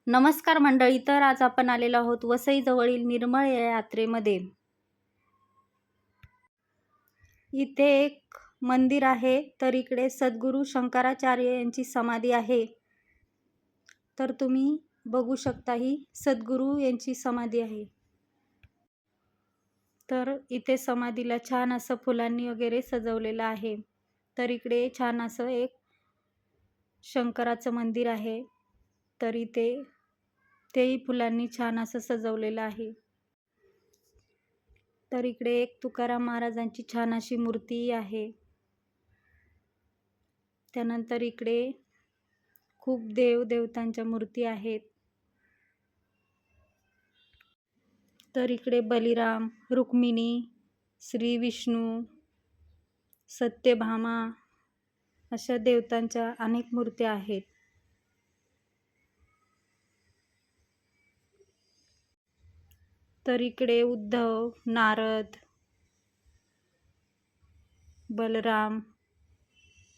नमस्कार मंडळी. तर आज आपण आलेलो आहोत वसईजवळील निर्मळ या यात्रेमध्ये. इथे एक मंदिर आहे, तर इकडे सद्गुरू शंकराचार्य यांची समाधी आहे. तर तुम्ही बघू शकता, ही सद्गुरू यांची समाधी आहे. तर इथे समाधीला छान असं फुलांनी वगैरे सजवलेलं आहे. तर इकडे छान असं एक शंकराचं मंदिर आहे. तर इथे तेही फुलांनी छान असं सजवलेलं आहे. तर इकडे एक तुकाराम महाराजांची छान अशी मूर्ती आहे. त्यानंतर इकडे खूप देवदेवतांच्या मूर्ती आहेत. तर इकडे बलिराम, रुक्मिणी, श्री विष्णू, सत्यभामा अशा देवतांच्या अनेक मूर्त्या आहेत. तर इकडे उद्धव, नारद, बलराम,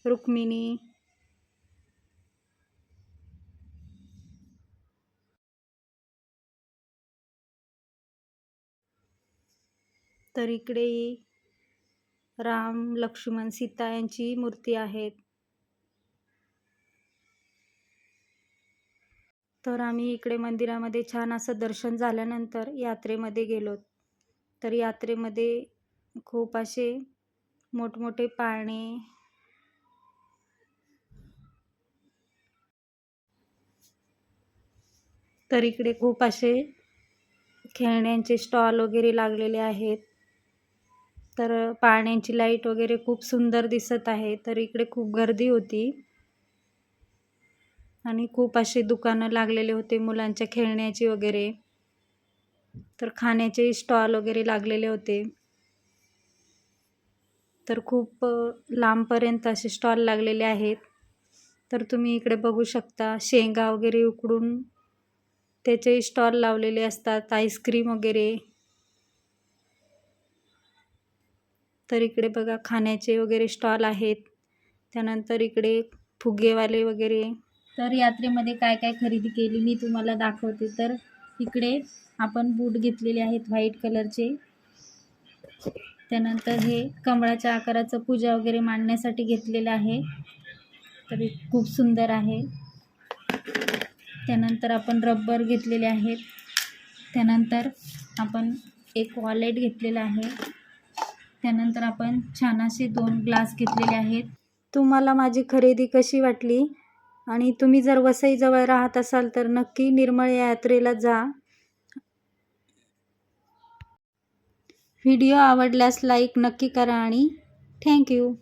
रुक्मिणी, तर इकडे राम, लक्ष्मण, सीता यांची मूर्ती आहेत. तर आम्ही इकडे मंदिरामध्ये छान असं दर्शन झाल्यानंतर यात्रेमध्ये गेलो. तर यात्रेमध्ये खूप असे मोठमोठे पाळणे, तर इकडे खूप असे खेळण्यांचे स्टॉल वगैरे लागलेले आहेत. तर पाळण्यांची लाईट वगैरे खूप सुंदर दिसत आहे. तर इकडे खूप गर्दी होती आणि खूप असे दुकानं लागलेले होते मुलांच्या खेळण्याची वगैरे. तर खाण्याचे स्टॉल वगैरे लागलेले होते. तर खूप लांबपर्यंत असे स्टॉल लागलेले आहेत. तर तुम्ही इकडे बघू शकता, शेंगा वगैरे उकडून त्याचे स्टॉल लावलेले असतात, आईस्क्रीम वगैरे. तर इकडे बघा खाण्याचे वगैरे स्टॉल आहेत. त्यानंतर इकडे फुगेवाले वगैरे. तर यात्रेमध्ये काय काय खरेदी केली मी तुम्हाला दाखवते. तर इकडे आपण बूट घेतलेले आहेत व्हाईट कलरचे. त्यानंतर हे कमळाच्या आकाराचं पूजा वगैरे मांडण्यासाठी घेतलेलं आहे. तर खूप सुंदर आहे. त्यानंतर आपण रबर घेतलेले आहेत. त्यानंतर आपण एक वॉलेट घेतलेला आहे. त्यानंतर आपण छान असे 2 ग्लास घेतलेले आहेत. तुम्हाला माझी खरेदी कशी वाटली? आणि तुम्ही जर वसईजवळ राहत असाल तर नक्की निर्मळ या यात्रेला जा. व्हिडिओ आवडल्यास लाईक नक्की करा आणि थँक्यू.